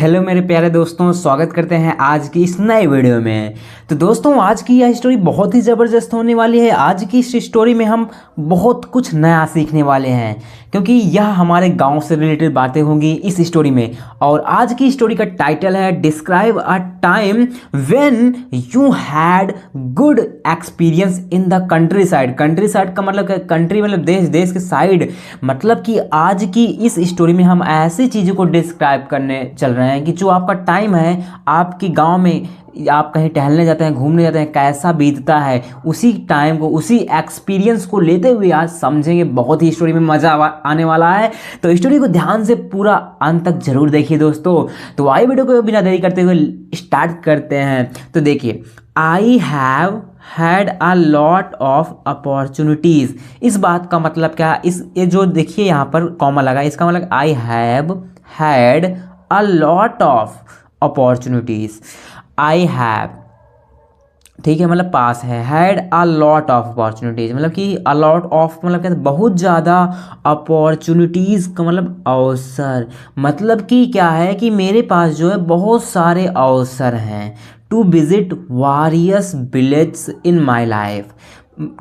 Hello मेरे प्यारे दोस्तों, स्वागत करते हैं आज की इस नए वीडियो में। तो दोस्तों, आज की यह स्टोरी बहुत ही ज़बरदस्त होने वाली है। आज की इस स्टोरी में हम बहुत कुछ नया सीखने वाले हैं, क्योंकि यह हमारे गांव से रिलेटेड बातें होंगी इस स्टोरी में। और आज की स्टोरी का टाइटल है describe a time when you had good experience in the country side. Country side का मतलब कंट्री मतलब देश, देश के साइड। मतलब कि आज की इस स्टोरी में हम ऐसी चीज़ों को डिस्क्राइब करने चल रहे हैं कि जो आपका टाइम है आपके गांव में, आप कहीं टहलने जाते हैं, घूमने जाते हैं, कैसा बीतता है, उसी टाइम को, उसी एक्सपीरियंस को लेते हुए आज समझेंगे। बहुत ही स्टोरी में मज़ा आने वाला है, तो स्टोरी को ध्यान से पूरा अंत तक जरूर देखिए दोस्तों। तो आइए वीडियो को बिना देरी करते हुए स्टार्ट करते हैं। तो देखिए, I have had a lot of opportunities. इस बात का मतलब क्या है? ये जो देखिए यहाँ पर कॉमा लगा, इसका मतलब I have had a lot of opportunities. I have, ठीक है, मतलब पास है। Had a lot of opportunities मतलब कि अ लॉट ऑफ मतलब क्या, बहुत ज़्यादा। अपॉर्चुनिटीज़ का मतलब अवसर। मतलब कि क्या है कि मेरे पास जो है बहुत सारे अवसर हैं। To visit various village in my life.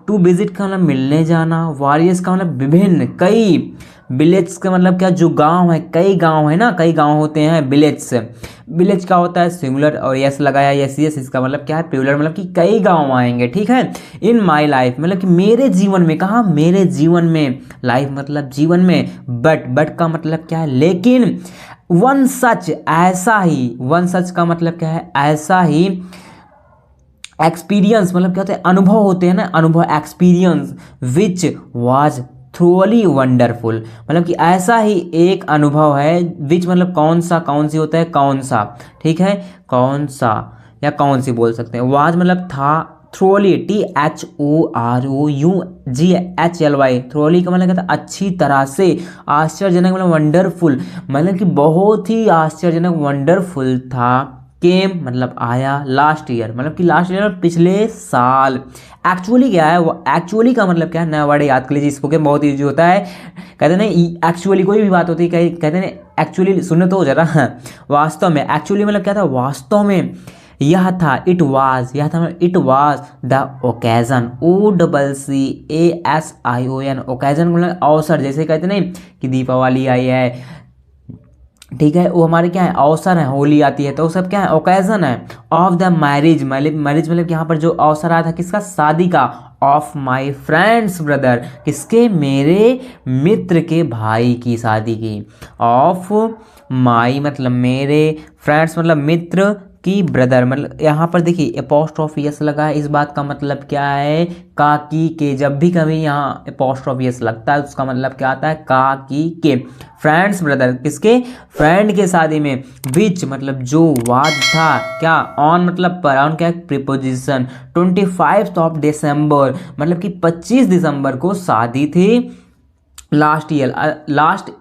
To visit का मतलब मिलने जाना, वारियस का मतलब विभिन्न, कई। विलेज का मतलब क्या, जो गांव है, कई गांव है ना, कई गांव होते हैं विलेज से। विलेज का होता है सिंगुलर, और यस लगाया, यस यस, इसका मतलब क्या है, प्लूरल, मतलब कि कई गांव आएंगे, ठीक है। इन माई लाइफ मतलब कि मेरे जीवन में। कहाँ? मेरे जीवन में। लाइफ मतलब जीवन में। बट का मतलब क्या है? लेकिन। वन सच, ऐसा ही। वन सच का मतलब क्या है? ऐसा ही। एक्सपीरियंस मतलब क्या होता है? अनुभव होते हैं ना, अनुभव, experience. Which was thoroughly wonderful मतलब कि ऐसा ही एक अनुभव है। विच मतलब कौन सा, कौन सी होता है, कौन सा, ठीक है, कौन सा या कौन सी बोल सकते हैं। वाज मतलब था। थ्रोली, THOROUGHLY, थ्रोली का मतलब कहता है अच्छी तरह से। आश्चर्यजनक मतलब वंडरफुल, मतलब कि बहुत ही आश्चर्यजनक, वंडरफुल था। केम मतलब आया। लास्ट ईयर मतलब कि लास्ट ईयर पिछले साल। एक्चुअली क्या है वो? एक्चुअली का मतलब क्या है? नया वर्ड याद कर लीजिए, इसको क्या बहुत ईजी होता है। कहते हैं एक्चुअली, कोई भी बात होती है कहते हैं एक्चुअली, सुनो तो जरा। वास्तव में, एक्चुअली मतलब क्या था? वास्तव में। यह था, इट वाज, यह था it was the occasion. OCCASION, occasion मतलब अवसर। जैसे कहते नहीं कि दीपावली आई है, ठीक है, वो हमारे क्या है? अवसर है। होली आती है तो सब क्या है? ओकेजन है। ऑफ द मैरिज, मैरिज मतलब यहाँ पर जो अवसर आया था किसका? शादी का। ऑफ माई फ्रेंड्स ब्रदर, किसके? मेरे मित्र के भाई की शादी की। ऑफ माई मतलब मेरे, फ्रेंड्स मतलब मित्र की, ब्रदर मतलब यहाँ पर देखिए एपोस्ट्रोफी यस लगा है। इस बात का मतलब क्या है? का की के। जब भी कभी यहाँ एपोस्ट्रोफी यस लगता है उसका मतलब क्या आता है? का की के। फ्रेंड्स ब्रदर, किसके? फ्रेंड के शादी में। विच मतलब जो, वाद था क्या? ऑन मतलब पर, ऑन क्या? प्रीपोजिशन। 25 मतलब कि 25 दिसंबर को शादी थी। लास्ट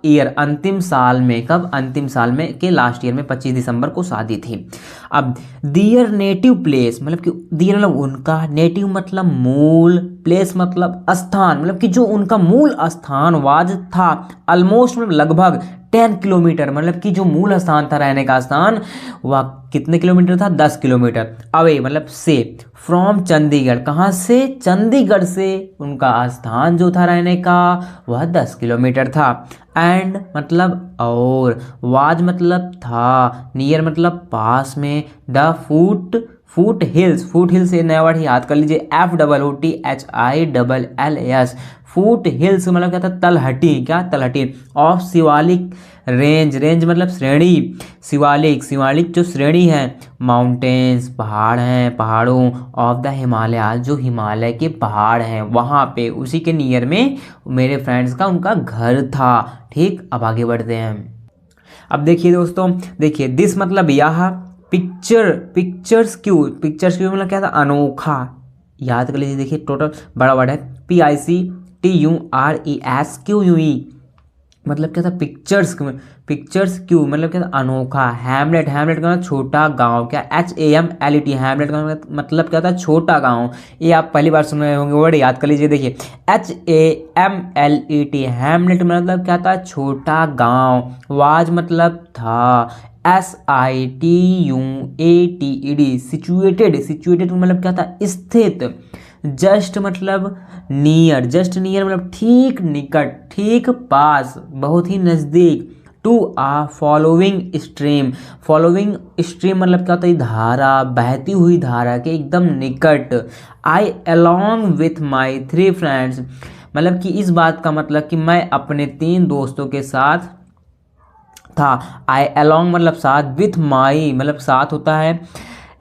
ईयर अंतिम साल में। कब? अंतिम साल में के लास्ट ईयर में 25 दिसंबर को शादी थी। अब दियर नेटिव प्लेस मतलब कि दियर मतलब उनका, नेटिव मतलब मूल, प्लेस मतलब स्थान, मतलब कि जो उनका मूल स्थान वाज था। ऑलमोस्ट मतलब लगभग 10 किलोमीटर, मतलब कि जो मूल स्थान था, रहने का स्थान, वह कितने किलोमीटर था? 10 किलोमीटर अवे मतलब से। फ्रॉम चंडीगढ़, कहाँ से? चंडीगढ़ से उनका स्थान जो था रहने का वह 10 किलोमीटर था। एंड मतलब और, वाज मतलब था, नियर मतलब पास में, the foot hills, foot hills ये नया वर्ड याद कर लीजिए। FOOTHILLS, फुट हिल्स मतलब क्या था? तलहटी, क्या? तलहटी। ऑफ शिवालिक रेंज, रेंज मतलब श्रेणी। शिवालिक, शिवालिक जो श्रेणी है। माउंटेन्स पहाड़ हैं, पहाड़ों। ऑफ द हिमालय, जो हिमालय के पहाड़ हैं वहाँ पे, उसी के नियर में मेरे फ्रेंड्स का, उनका घर था। ठीक, अब आगे बढ़ते हैं। अब देखिए दोस्तों, देखिए दिस मतलब यह। पिक्चर्स क्यों मतलब क्या था? अनोखा, याद कर लीजिए। देखिए टोटल बड़ा वर्ड है। PICTURESQUE मतलब क्या था? पिक्चर्स क्यों मतलब क्या था? अनोखा। हैमलेट, हैमलेट का मतलब छोटा गांव, क्या? HAMLET, हैमलेट का मतलब क्या था? छोटा गांव। ये आप पहली बार सुन रहे होंगे, वर्ड याद कर लीजिए। देखिए HAMLET, हैमलेट मतलब क्या था? छोटा गांव। वाज मतलब था। SITUATED, सिचुएटेड, सिचुएटेड मतलब क्या था, स्थित। जस्ट मतलब नियर, जस्ट नियर मतलब ठीक निकट, ठीक पास, बहुत ही नज़दीक। To a following stream, following stream मतलब क्या होता है, धारा, बहती हुई धारा के एकदम निकट। आई अलोंग विथ माई 3 फ्रेंड्स, मतलब कि इस बात का मतलब कि मैं अपने 3 दोस्तों के साथ था। आई अलोंग मतलब साथ, विथ माई मतलब साथ होता है,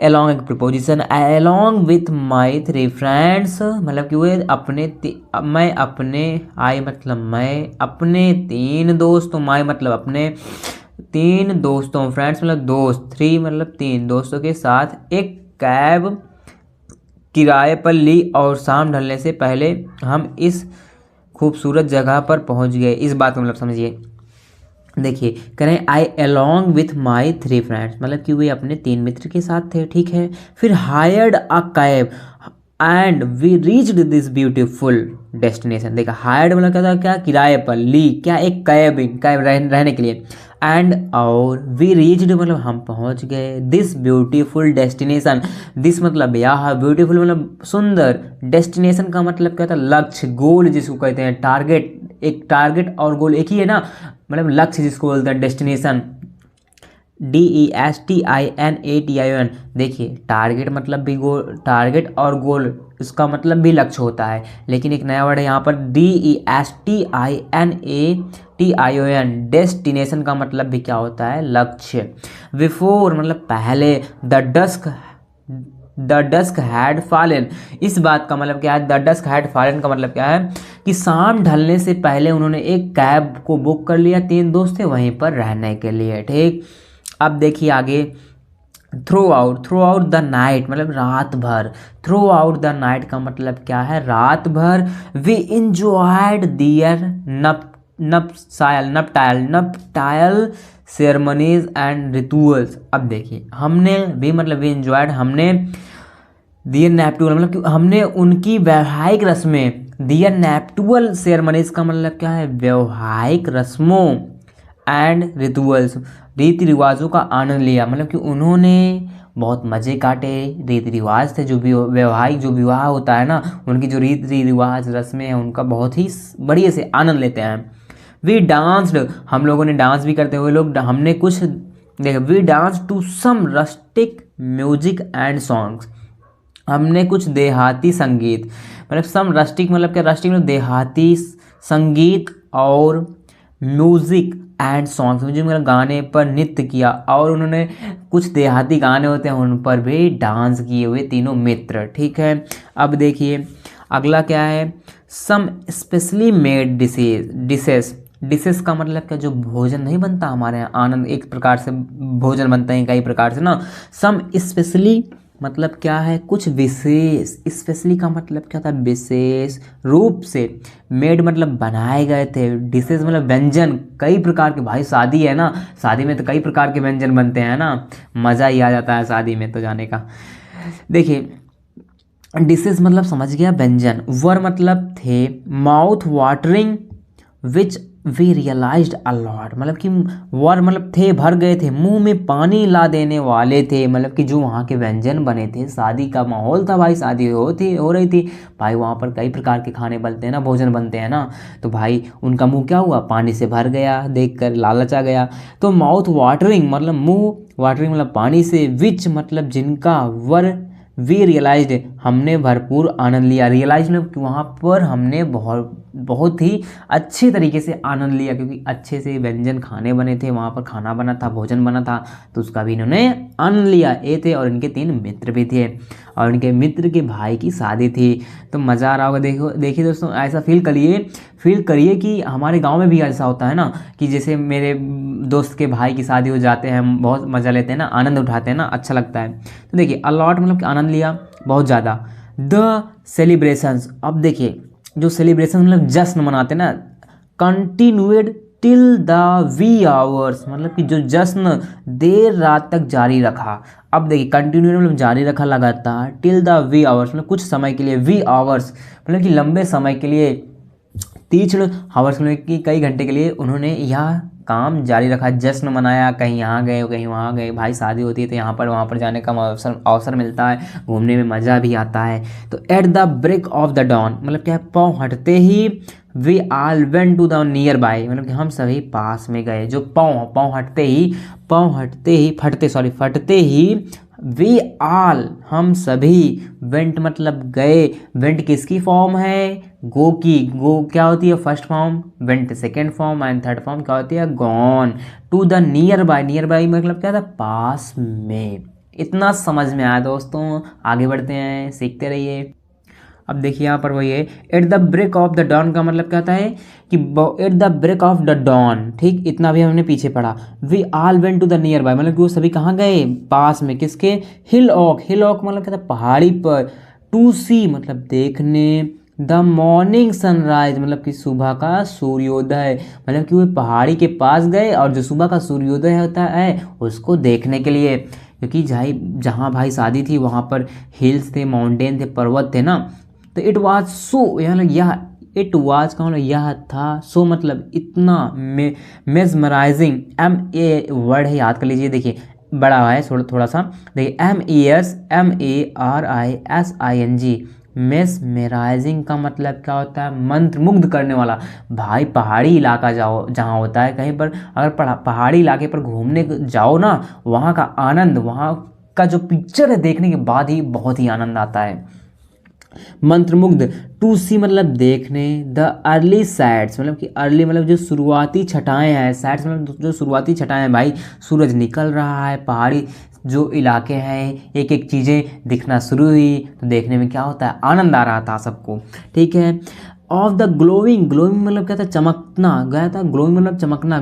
अलोंग एक preposition. I along with my 3 friends मतलब कि वे मैं अपने, आई मतलब मैं अपने 3 दोस्तों, माई मतलब अपने 3 दोस्तों, फ्रेंड्स मतलब दोस्त, 3 मतलब 3 दोस्तों के साथ एक कैब किराए पर ली और शाम ढलने से पहले हम इस खूबसूरत जगह पर पहुंच गए। इस बात को मतलब समझिए। देखिए करें आई अलोंग विथ माई 3 फ्रेंड्स मतलब कि वे अपने 3 मित्र के साथ थे, ठीक है। फिर hired a cab and we reached this beautiful destination. देखा हायर्ड मतलब क्या था, क्या किराए पर, ली क्या, एक कैब, रहने के लिए, एंड और वी रीच्ड मतलब हम पहुंच गए, दिस ब्यूटीफुल डेस्टिनेशन, दिस मतलब यह, ब्यूटीफुल मतलब सुंदर, डेस्टिनेशन का मतलब क्या था, लक्ष्य, गोल जिसको कहते हैं, टारगेट, एक टारगेट और गोल एक ही है ना, मतलब लक्ष्य जिसको बोलते हैं डेस्टिनेशन, DESTINATION। देखिए टारगेट मतलब भी गोल, टारगेट और गोल इसका मतलब भी लक्ष्य होता है, लेकिन एक नया वर्ड है यहाँ पर DESTINATION, डेस्टिनेशन का मतलब भी क्या होता है, लक्ष्य। बिफोर मतलब पहले, द डस्क हैड फॉलन, इस बात का मतलब क्या है, द डस्क हैड फॉलन का मतलब क्या है कि शाम ढलने से पहले उन्होंने एक कैब को बुक कर लिया, 3 दोस्त थे वहीं पर रहने के लिए, ठीक। अब देखिए आगे, थ्रू आउट द नाइट मतलब रात भर, थ्रू आउट द नाइट का मतलब क्या है, रात भर। We enjoyed their nuptial ceremonies and rituals. अब देखिए हमने भी मतलब वी इंजॉयड, हमने दियर नेप्टूल मतलब कि हमने उनकी वैवाहिक रस्में, दियर नेप्टुअल सेरेमनीज का मतलब क्या है, वैवाहिक रस्मों, एंड रिचुअल्स रीति रिवाजों का आनंद लिया, मतलब कि उन्होंने बहुत मज़े काटे, रीति रिवाज थे जो भी वैवाहिक जो विवाह होता है ना, उनकी जो रीति रिवाज रस्में हैं उनका बहुत ही बढ़िया से आनंद लेते हैं। वी डांस्ड, हम लोगों ने डांस भी करते हुए लोग, हमने कुछ देखा, we dance to some rustic music and songs, हमने कुछ देहाती संगीत, मतलब सम रस्टिक मतलब क्या, रस्टिक मतलब देहाती संगीत और म्यूजिक एंड सॉन्ग्स, मुझे मतलब गाने पर नृत्य किया, और उन्होंने कुछ देहाती गाने होते हैं उन पर भी डांस किए हुए तीनों मित्र, ठीक है। अब देखिए अगला क्या है, सम स्पेशली मेड डिशेस, डिशेस का मतलब क्या, जो भोजन नहीं बनता हमारे यहाँ, आनंद एक प्रकार से भोजन बनते हैं कई प्रकार से ना। सम स्पेशली मतलब क्या है, कुछ विशेष, स्पेशली का मतलब क्या था, विशेष रूप से, मेड मतलब बनाए गए थे, डिशेज मतलब व्यंजन, कई प्रकार के, भाई शादी है ना, शादी में तो कई प्रकार के व्यंजन बनते हैं ना, मज़ा ही आ जाता है शादी में तो जाने का। देखिए डिशेज मतलब समझ गया व्यंजन, वर मतलब थे, mouth watering which we realised a lot मतलब कि वर मतलब थे, भर गए थे, मुंह में पानी ला देने वाले थे, मतलब कि जो वहाँ के व्यंजन बने थे, शादी का माहौल था भाई, शादी हो रही थी भाई, वहाँ पर कई प्रकार के खाने बनते हैं ना, भोजन बनते हैं ना, तो भाई उनका मुंह क्या हुआ, पानी से भर गया, देखकर लालच आ गया। तो माउथ वाटरिंग मतलब मुंह, वाटरिंग मतलब पानी से, विच मतलब जिनका, वर वी रियलाइज्ड हमने भरपूर आनंद लिया, रियलाइज मतलब कि वहाँ पर हमने बहुत ही अच्छे तरीके से आनंद लिया, क्योंकि अच्छे से व्यंजन खाने बने थे, वहाँ पर खाना बना था, भोजन बना था, तो उसका भी इन्होंने आनंद लिया। ये थे और इनके 3 मित्र भी थे, और इनके मित्र के भाई की शादी थी, तो मज़ा आ रहा होगा। देखिए दोस्तों, ऐसा फील करिए कि हमारे गांव में भी ऐसा होता है ना, कि जैसे मेरे दोस्त के भाई की शादी हो जाते हैं, हम बहुत मज़ा लेते हैं ना, आनंद उठाते हैं ना, अच्छा लगता है। तो देखिए अलॉट मतलब कि आनंद लिया बहुत ज़्यादा। द सेलिब्रेशंस, अब देखिए जो सेलिब्रेशन मतलब जश्न मनाते हैं ना, continued till the wee hours मतलब कि जो जश्न देर रात तक जारी रखा। अब देखिए कंटिन्यू मतलब जारी रखा लगातार, टिल द वी आवर्स मतलब कुछ समय के लिए, वी आवर्स मतलब कि लंबे समय के लिए, तीक्ष्ण हावर्स की कई घंटे के लिए उन्होंने यह काम जारी रखा, जश्न मनाया, कहीं यहाँ गए कहीं वहाँ गए, भाई शादी होती है तो यहाँ पर वहाँ पर जाने का अवसर मिलता है, घूमने में मज़ा भी आता है। तो at the break of the dawn मतलब क्या है, पाँव हटते ही we all went to the nearby मतलब कि हम सभी पास में गए। जो पाँव फटते ही वी ऑल हम सभी वेंट मतलब गए। वेंट किसकी फॉर्म है, गो की। गो क्या होती है, first form, went second form, and third form क्या होती है, gone. To the nearby मतलब क्या था, पास में। इतना समझ में आया दोस्तों, आगे बढ़ते हैं, सीखते रहिए। अब देखिए यहाँ पर वही है, at the break of the dawn का मतलब क्या होता है कि at the break of the dawn, ठीक, इतना भी हमने पीछे पढ़ा। We all went to the nearby मतलब कि वो सभी कहाँ गए, पास में, किसके, हिल ऑक मतलब क्या था, पहाड़ी पर। टू सी मतलब देखने, द मॉर्निंग सनराइज मतलब कि सुबह का सूर्योदय, मतलब कि वो पहाड़ी के पास गए और जो सुबह का सूर्योदय होता है उसको देखने के लिए, क्योंकि जहाँ भाई शादी थी वहाँ पर हिल्स थे, माउंटेन थे, पर्वत थे ना। तो इट वाज सो, यह इट वाज का मतलब यह था, सो मतलब इतना, मेजमराइजिंग, वर्ड है, याद कर लीजिए, देखिए बड़ा है थोड़ा सा, देखिए MESMARISING, मेस्मेराइजिंग का मतलब क्या होता है, मंत्र मुग्ध करने वाला। भाई पहाड़ी इलाका जाओ जहाँ होता है, कहीं पर अगर पहाड़ी इलाके पर घूमने जाओ ना, वहाँ का आनंद, वहाँ का जो पिक्चर है देखने के बाद ही बहुत ही आनंद आता है। मंत्रमुग्ध, टू सी मतलब देखने, द अर्ली साइड्स मतलब कि अर्ली मतलब जो शुरुआती छटाएं हैं, साइड्स मतलब जो शुरुआती छटाएं हैं, भाई सूरज निकल रहा है, पहाड़ी जो इलाके हैं, एक एक चीज़ें दिखना शुरू हुई, तो देखने में क्या होता है, आनंद आ रहा था सबको, ठीक है। ऑफ द ग्लोइंग मतलब क्या था, चमकना गया था, ग्लोइंग मतलब चमकना,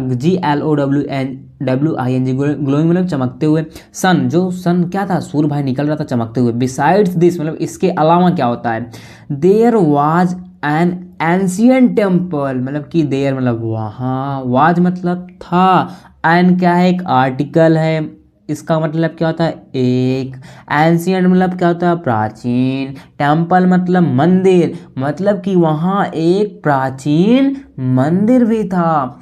GLOWING, ग्लोइंग मतलब चमकते हुए। सन, जो सन क्या था, सूर्य भाई निकल रहा था चमकते हुए। बिसाइड्स दिस मतलब इसके अलावा क्या होता है, there was an ancient temple मतलब कि देयर मतलब वहाँ, वाज मतलब था, एन क्या है, एक आर्टिकल है, इसका मतलब क्या होता है, एक। एंशियंट मतलब क्या होता है, प्राचीन। टेम्पल मतलब मंदिर, मतलब कि वहाँ एक प्राचीन मंदिर भी था।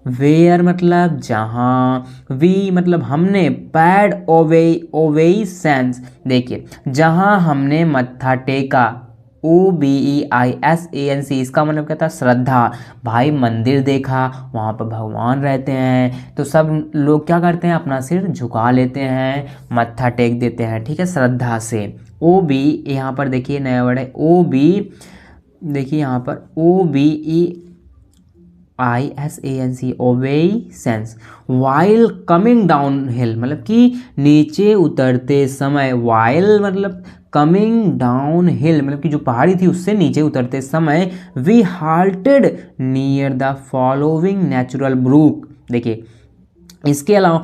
वेयर मतलब जहाँ, वी मतलब हमने, पैड ओवेसेंस देखिए, जहाँ हमने मत्था टेका, OBEISANC, इसका मतलब क्या था, श्रद्धा। भाई मंदिर देखा, वहाँ पर भगवान रहते हैं, तो सब लोग क्या करते हैं, अपना सिर झुका लेते हैं, मत्था टेक देते हैं, ठीक है, श्रद्धा से। OB यहाँ पर देखिए नया वर्ड है, OB, देखिए यहाँ पर OBEISANC, obeisance. While coming down hill मतलब कि नीचे उतरते समय, वाइल मतलब कमिंग डाउन हिल मतलब कि जो पहाड़ी थी उससे नीचे उतरते समय, we halted near the following natural brook. देखिए इसके अलावा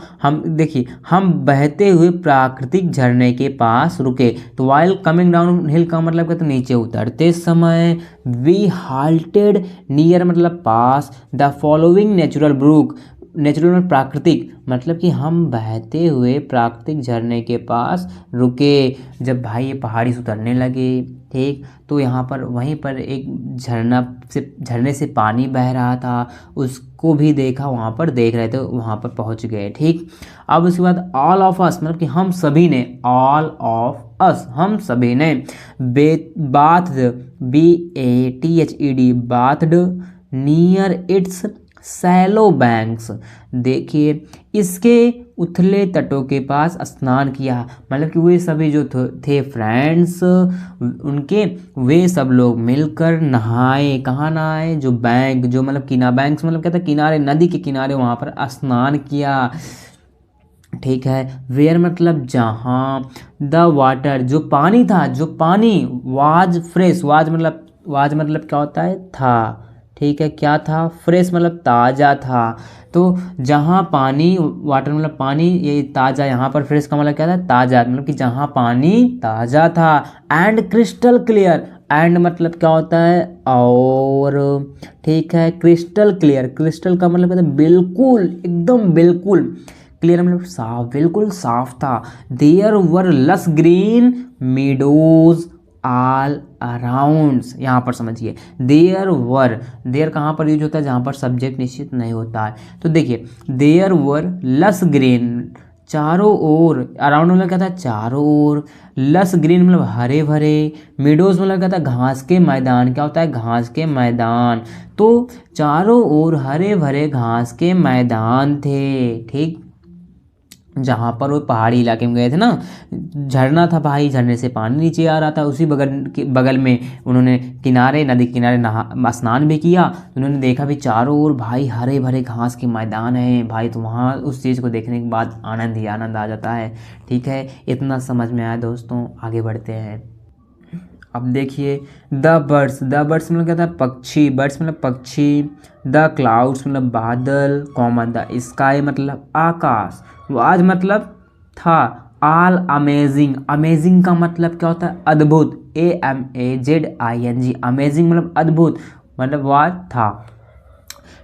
हम बहते हुए प्राकृतिक झरने के पास रुके। तो वाइल कमिंग डाउन हिल का मतलब क्या, तो नीचे उतरते समय। वी हाल्टेड नियर मतलब पास, the following natural brook, natural में प्राकृतिक मतलब कि हम बहते हुए प्राकृतिक झरने के पास रुके। जब भाई ये पहाड़ी से उतरने लगे, ठीक, तो यहाँ पर वहीं पर एक झरने से पानी बह रहा था, उसको भी देखा, वहाँ पर देख रहे थे, वहाँ पर पहुँच गए, ठीक। अब उसके बाद ऑल ऑफ अस मतलब कि हम सभी ने, ऑल ऑफ अस हम सभी ने, bathed, BATHED, bathed near its shallow banks, देखिए इसके उथले तटों के पास स्नान किया। मतलब कि वे सभी जो थे फ्रेंड्स उनके, वे सब लोग मिलकर नहाए। कहाँ नहाए, जो बैंक, जो मतलब बैंक्स मतलब क्या था, किनारे, नदी के किनारे, वहाँ पर स्नान किया, ठीक है। वेयर मतलब जहाँ, द वाटर जो पानी था, जो पानी, वाज फ्रेश, वाज मतलब क्या होता है, था, ठीक है, क्या था, फ्रेश मतलब ताज़ा था। तो जहाँ पानी, वाटर मतलब पानी, ये ताज़ा, यहाँ पर फ्रेश का मतलब क्या था, ताज़ा, मतलब कि जहाँ पानी ताज़ा था। एंड क्रिस्टल क्लियर, एंड मतलब क्या होता है, और, ठीक है, क्रिस्टल क्लियर, क्रिस्टल का मतलब क्या था, बिल्कुल, एकदम बिल्कुल, क्लियर मतलब साफ, बिल्कुल साफ था। देयर वर लस ग्रीन मीडोज ऑल अराउंड, यहाँ पर समझिए देयर कहाँ पर यूज होता है, जहाँ पर सब्जेक्ट निश्चित नहीं होता है। तो देखिए देयर वर लस ग्रीन, चारों ओर, अराउंड मतलब क्या था, चारों ओर, लस ग्रीन मतलब हरे भरे, मिडोज मतलब क्या था, घास के मैदान, क्या होता है, घास के मैदान। तो चारों ओर हरे भरे घास के मैदान थे, ठीक। जहाँ पर वो पहाड़ी इलाके में गए थे ना, झरना था भाई, झरने से पानी नीचे आ रहा था, उसी बगल में उन्होंने किनारे, नदी के किनारे नहा स्नान भी किया। तो उन्होंने देखा भी चारों ओर भाई हरे भरे घास के मैदान हैं भाई, तो वहाँ उस चीज़ को देखने के बाद आनंद ही आनंद आ जाता है। ठीक है, इतना समझ में आया दोस्तों, आगे बढ़ते हैं। अब देखिए द बर्ड्स मतलब क्या था, पक्षी, बर्ड्स मतलब पक्षी, द क्लाउड्स मतलब बादल, कॉमन द स्काई मतलब आकाश, वाज मतलब था, ऑल अमेजिंग, अमेजिंग का मतलब क्या होता है, अद्भुत, AMAZING, अमेजिंग मतलब अद्भुत, मतलब वाज था,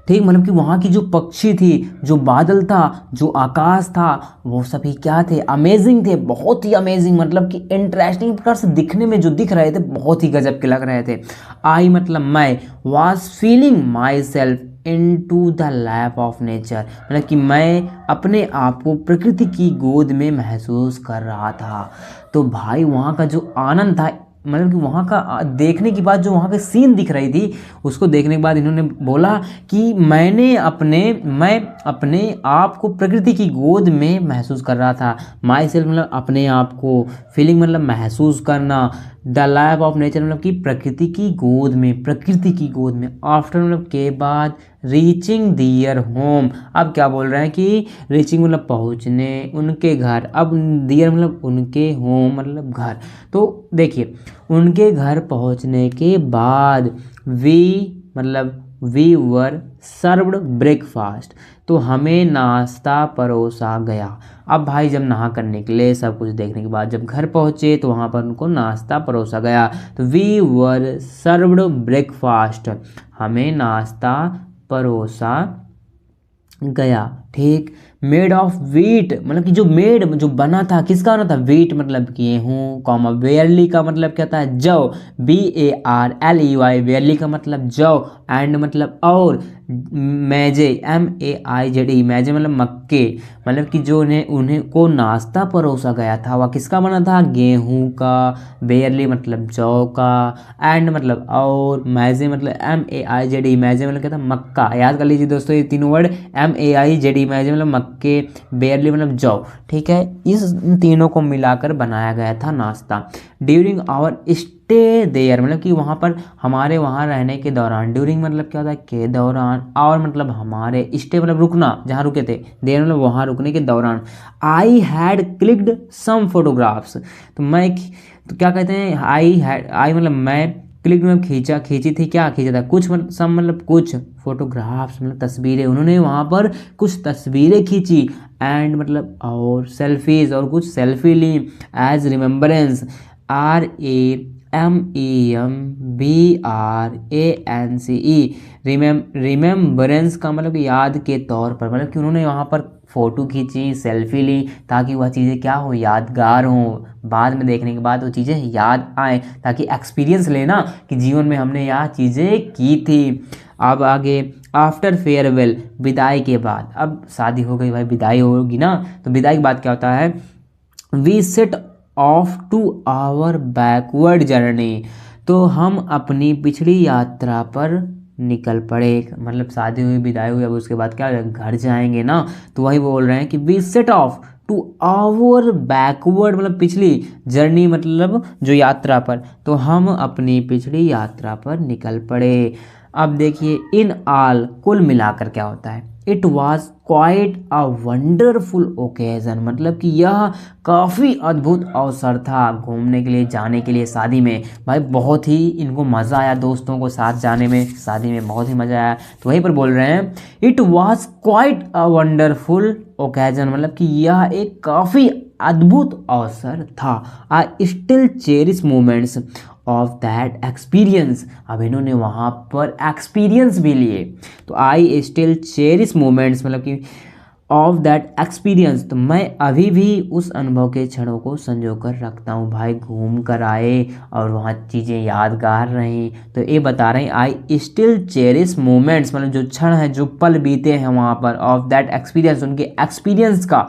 ठीक। मतलब कि वहाँ की जो पक्षी थी, जो बादल था, जो आकाश था, वो सभी क्या थे, अमेजिंग थे, बहुत ही अमेजिंग, मतलब कि इंटरेस्टिंग प्रकार से दिखने में जो दिख रहे थे बहुत ही गजब के लग रहे थे। आई मतलब मैं, was feeling myself into the lap of nature, मतलब कि मैं अपने आप को प्रकृति की गोद में महसूस कर रहा था। तो भाई वहाँ का जो आनंद था, मतलब कि वहाँ का देखने के बाद जो वहाँ की सीन दिख रही थी, उसको देखने के बाद इन्होंने बोला कि मैं अपने आप को प्रकृति की गोद में महसूस कर रहा था। माई सेल्फ मतलब अपने आप को, फीलिंग मतलब महसूस करना, द लैप ऑफ नेचर मतलब कि प्रकृति की गोद में, प्रकृति की गोद में, आफ्टर मतलब के बाद, रीचिंग दियर होम, अब क्या बोल रहे हैं कि रीचिंग मतलब पहुँचने उनके घर, अब दियर मतलब उनके, होम मतलब घर। तो देखिए उनके घर पहुँचने के बाद वी वर सर्व्ड ब्रेकफास्ट, तो हमें नाश्ता परोसा गया। अब भाई जब नहा कर निकले, सब कुछ देखने के बाद जब घर पहुँचे तो वहाँ पर उनको नाश्ता परोसा गया। तो वी वर सर्व्ड ब्रेकफास्ट, हमें नाश्ता परोसा गया, ठीक। मेड ऑफ वीट मतलब कि जो बना था, किसका बना था, वीट मतलब गेहूँ, कॉमा बेयरली का मतलब क्या था, जौ, BARLEY, बेयरली का मतलब जौ, एंड मतलब और, मैजे, MAIZE, मैजे मतलब मक्के, मतलब कि जो उन्हें को नाश्ता परोसा गया था वह किसका बना था, गेहूँ का, बेयरली मतलब जौ का, एंड मतलब और, मैजे मतलब MAIZE, मैजे मतलब क्या था, मक्का। याद कर लीजिए दोस्तों ये तीनों वर्ड, MAIZE, मैजे मतलब मक्के, बेयरली मतलब जौ, ठीक है। इस तीनों को मिलाकर बनाया गया था नाश्ता। ड्यूरिंग आवर स्टे देयर मतलब कि वहाँ पर हमारे वहाँ रहने के दौरान, ड्यूरिंग मतलब क्या होता है, के दौरान, और मतलब हमारे, स्टे मतलब रुकना, जहाँ रुके थे, देयर मतलब वहाँ रुकने के दौरान, I had clicked some photographs, तो मैं, तो क्या कहते हैं, आई मतलब मैं, क्लिक मतलब खींची थी, क्या खींचा था, कुछ मतलब सम मतलब कुछ, फोटोग्राफ्स मतलब तस्वीरें, उन्होंने वहाँ पर कुछ तस्वीरें खींची, एंड मतलब और, सेल्फीज और कुछ सेल्फी ली, एज रिमेम्बरेंस, REMEMBRANCE, रिमेम्बरेंस का मतलब याद के तौर पर, मतलब कि उन्होंने वहाँ पर फ़ोटो खींची, सेल्फी ली, ताकि वह चीज़ें क्या हो, यादगार हों, बाद में देखने के बाद वो चीज़ें याद आएँ, ताकि एक्सपीरियंस लेना कि जीवन में हमने यह चीज़ें की थी। अब आगे, आफ्टर फेयरवेल, विदाई के बाद, अब शादी हो गई भाई, विदाई होगी ना, तो विदाई के बाद क्या होता है, we set off to our backward journey, तो हम अपनी पिछड़ी यात्रा पर निकल पड़े, मतलब शादी हुई, विदाई हुई, अब उसके बाद क्या घर जाएंगे ना, तो वही बोल रहे हैं कि we set off to our backward मतलब पिछली, जर्नी मतलब जो यात्रा पर, तो हम अपनी पिछड़ी यात्रा पर निकल पड़े। अब देखिए इन ऑल, कुल मिलाकर क्या होता है, it was quite a wonderful occasion, मतलब कि यह काफ़ी अद्भुत अवसर था घूमने के लिए, जाने के लिए शादी में। भाई बहुत ही इनको मज़ा आया, दोस्तों को साथ जाने में, शादी में बहुत ही मज़ा आया। तो वहीं पर बोल रहे हैं it was quite a wonderful occasion, मतलब कि यह एक काफ़ी अद्भुत अवसर था। I still cherish moments of that experience, अब इन्होंने वहाँ पर एक्सपीरियंस भी लिए। तो आई स्टिल चेरिश मोमेंट्स मतलब कि ऑफ दैट एक्सपीरियंस, तो मैं अभी भी उस अनुभव के क्षणों को संजो कर रखता हूँ। भाई घूम कर आए और वहाँ चीज़ें यादगार रहीं, तो ये बता रहे हैं आई स्टिल चेरिश मोमेंट्स, मतलब जो क्षण है, जो पल बीते हैं वहाँ पर, ऑफ दैट एक्सपीरियंस, उनके एक्सपीरियंस का।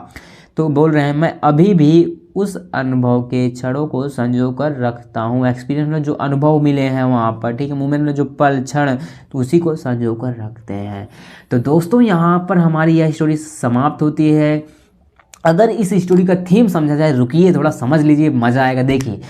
तो बोल रहे हैं मैं अभी भी उस अनुभव के क्षणों को संजो कर रखता हूँ। एक्सपीरियंस में जो अनुभव मिले हैं वहाँ पर, ठीक है, मोमेंट में जो पल क्षण, तो उसी को संजो कर रखते हैं। तो दोस्तों यहाँ पर हमारी यह स्टोरी समाप्त होती है। अगर इस स्टोरी का थीम समझा जाए, रुकिए थोड़ा समझ लीजिए, मज़ा आएगा। देखिए,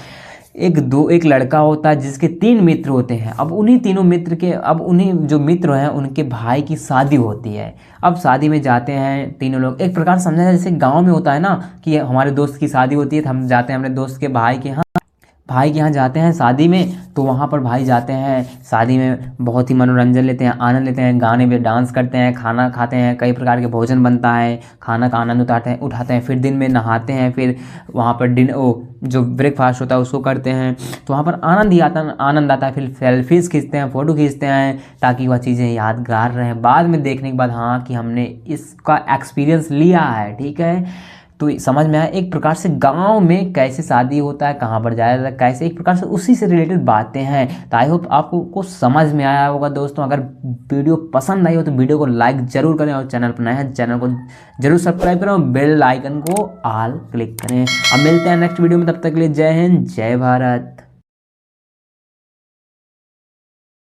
एक लड़का होता है जिसके 3 मित्र होते हैं। अब उन्हीं तीनों मित्र के, अब उन्हीं जो मित्र हैं उनके भाई की शादी होती है। अब शादी में जाते हैं तीनों लोग, एक प्रकार समझा जाए जैसे गांव में होता है ना कि हमारे दोस्त की शादी होती है तो हम जाते हैं अपने दोस्त के भाई के यहाँ जाते हैं शादी में। तो वहाँ पर भाई जाते हैं शादी में, बहुत ही मनोरंजन लेते हैं, आनंद लेते हैं, गाने पे डांस करते हैं, खाना खाते हैं, कई प्रकार के भोजन बनता है, खाना का आनंद उठाते हैं, फिर दिन में नहाते हैं, फिर वहाँ पर जो ब्रेकफास्ट होता है उसको करते हैं। तो वहाँ पर आनंद आता है। फिर सेल्फीज़ खींचते हैं, फ़ोटो खींचते हैं, ताकि वह चीज़ें यादगार रहें बाद में देखने के बाद, हाँ कि हमने इसका एक्सपीरियंस लिया है, ठीक है। तो समझ में आया एक प्रकार से गांव में कैसे शादी होता है, कहाँ पर जाया जाता है, कैसे, एक प्रकार से उसी से रिलेटेड बातें हैं। तो आई होप आपको कुछ समझ में आया होगा दोस्तों। अगर वीडियो पसंद आई हो तो वीडियो को लाइक जरूर करें, और चैनल पर नए हैं चैनल को जरूर सब्सक्राइब करें और बेल आइकन को ऑल क्लिक करें। अब मिलते हैं नेक्स्ट वीडियो में, तब तक के लिए जय हिंद, जय भारत।